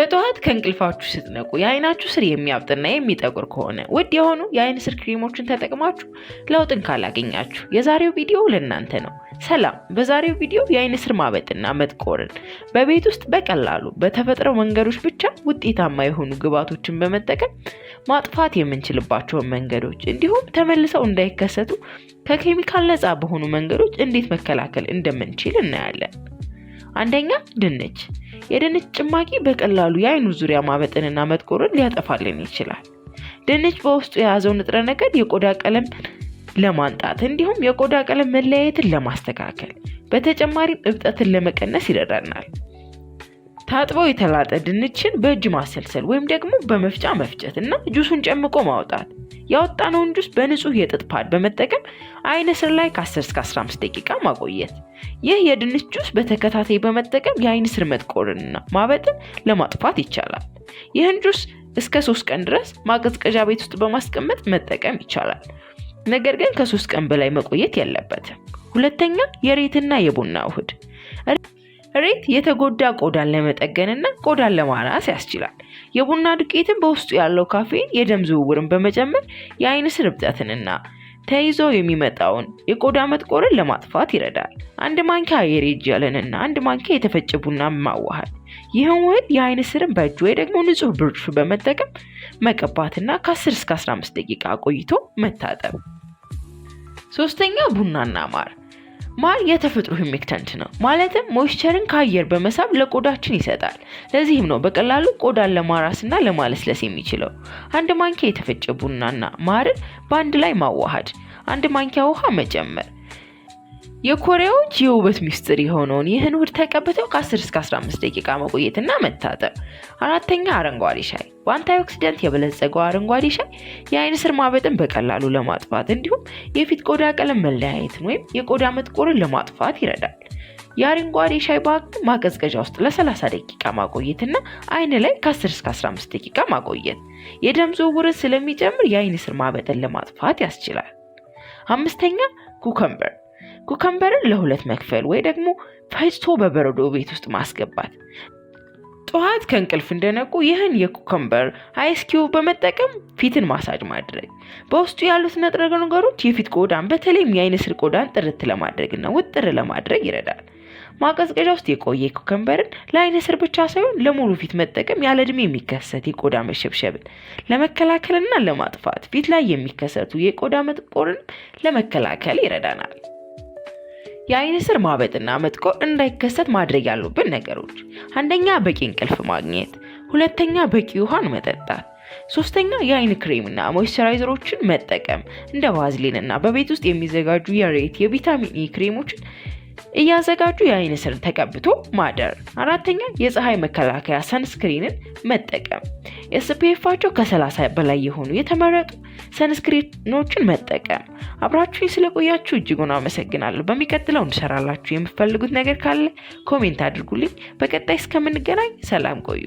በጠዋት ከእንቅልፋችሁ ስትነቁ የአይናችሁ ስር የሚያብጥና የሚጠቁር ከሆነ ውድ የሆኑ የአይን ስር ክሬሞችን ተጠቅማችሁ ለውጥን ካላገኛችሁ የዛሬው ቪዲዮ ለእናንተ ነው። ሰላም፣ በዛሬው ቪዲዮ የአይን ስር ማበጥና መጥቆርን በቤት ውስጥ በቀላሉ በተፈጥሮ መንገዶች ብቻ ውጤታማ የሆኑ ግብዓቶችን በመጠቀም ማጥፋት የምንችልባቸውን መንገዶች እንዲሁም ተመልሰው እንዳይከሰቱ ከኬሚካል ነፃ በሆኑ መንገዶች እንዴት መከላከል እንደምንችል እናያለን። አንደኛ፣ ድንች። የድንች ጭማቂ በቀላሉ የአይኑ ዙሪያ ማበጥንና መጥቆርን ሊያጠፋልን ይችላል። ድንች በውስጡ የያዘው ንጥረ ነገር የቆዳ ቀለም ለማንጣት እንዲሁም የቆዳ ቀለም መለያየትን ለማስተካከል በተጨማሪም እብጠትን ለመቀነስ ይረዳናል። ታጥበው የተላጠ ድንችን በእጅ ማሰልሰል ወይም ደግሞ በመፍጫ መፍጨት እና ጁሱን ጨምቆ ማውጣት። ያወጣነውን ጁስ በንጹህ የጥጥ ፓድ በመጠቀም አይነ ስር ላይ ከ10 እስከ 15 ደቂቃ ማቆየት። ይህ የድንች ጁስ በተከታታይ በመጠቀም የአይን ስር መጥቆርንና ማበጥን ለማጥፋት ይቻላል። ይህን ጁስ እስከ 3 ቀን ድረስ ማቀዝቀዣ ቤት ውስጥ በማስቀመጥ መጠቀም ይቻላል። ነገር ግን ከ3 ቀን በላይ መቆየት የለበትም። ሁለተኛ፣ የሬትና የቡና ውህድ። ሬት የተጎዳ ቆዳን ለመጠገንና ቆዳን ለማራስ ያስችላል። የቡና ዱቄትን በውስጡ ያለው ካፌን የደም ዝውውርን በመጨመር የአይን ስር እብጠትንና ተይዞ የሚመጣውን የቆዳ መጥቆርን ለማጥፋት ይረዳል። 1 ማንኪያ የሬት ጀልና 1 ማንኪያ የተፈጨ ቡና ማዋሃድ። ይህን ውህድ የአይን ስርን በእጅ ወይ ደግሞ ንጹህ ብሩሽ በመጠቀም መቀባትና ከ10 እስከ 15 ደቂቃ ቆይቶ መታጠብ። ሶስተኛ፣ ቡናና ማር። ማር የተፈጥሮ ሂሜክታንት ነው። ማለትም ሞይስቸርን ከአየር በመሳብ ለቆዳችን ይሰጣል። ለዚህም ነው በቀላሉ ቆዳን ለማራስና ለማለስለስ የሚችለው። 1 ማንኪያ የተፈጨ ቡናና ማርን በአንድ ላይ ማዋሃድ፣ 1 ማንኪያ ውሃ መጨመር። የኮሪያዎች የውበት ሚስጥር የሆነውን ይህን ውህድ ተቀብተው ከ10 እስከ 15 ደቂቃ መቆየትና መታጠብ። 4ኛ፣ አረንጓዴ ሻይ። በአንታይኦክሲደንት የበለጸገው አረንጓዴ ሻይ የአይን ስር ማበጥን በቀላሉ ለማጥፋት እንዲሁም የፊት ቆዳ ቀለም መለያየትን ወይም የቆዳ መጥቆርን ለማጥፋት ይረዳል። የአረንጓዴ ሻይ ባግ ማቀዝቀዣ ውስጥ ለ30 ደቂቃ ማቆየትና አይን ላይ ከ10 እስከ 15 ደቂቃ ማቆየት የደም ዝውውርን ስለሚጨምር የአይን ስር ማበጥን ለማጥፋት ያስችላል። 5ኛ፣ ኩከምበር። ኩከምበርን ለሁለት መክፈል ወይ ደግሞ ፈጭቶ በበረዶ ቤት ውስጥ ማስገባት። ጠዋት ከእንቅልፍ እንደነቁ ይህን የኩከምበር አይስ ኪዩብ በመጠቀም ፊትን ማሳጅ ማድረግ። በውስጡ ያሉት ንጥረ ነገሮች የፊት ቆዳን በተለይም የአይን ስር ቆዳን ጥርት ለማድረግና ውጥር ለማድረግ ይረዳል። ማቀዝቀዣ ውስጥ የቆየ ኩከምበርን ለአይን ስር ብቻ ሳይሆን ለሙሉ ፊት መጠቀም ያለ ዕድሜ የሚከሰት የቆዳ መሸብሸብን ለመከላከልና ለማጥፋት ፊት ላይ የሚከሰቱ የቆዳ መጥቆርን ለመከላከል ይረዳናል። የአይን ስር ማበጥና መጥቆር እንዳይከሰት ማድረግ ያሉብን ነገሮች፣ 1ኛ፣ በቂ እንቅልፍ ማግኘት። 2ኛ፣ በቂ ውሃን መጠጣት። 3ኛ፣ የአይን ክሬምና ሞይስቸራይዘሮችን መጠቀም እንደ ቫዝሊንና በቤት ውስጥ የሚዘጋጁ የሬት የቪታሚን ኢ ክሬሞችን እያዘጋጁ የአይን ስር ተቀብቶ ማደር። 4ኛ፣ የፀሐይ መከላከያ ሰንስክሪንን መጠቀም። SPF-ቸው ከ30 በላይ የሆኑ የተመረጡ ሰንስክሪኖችን መጠቀም። አብራችሁኝ ስለቆያችሁ እጅጉን አመሰግናለሁ። በሚቀጥለው እንሰራላችሁ የምትፈልጉት ነገር ካለ ኮሜንት አድርጉልኝ። በቀጣይ እስከምንገናኝ ሰላም ቆዩ።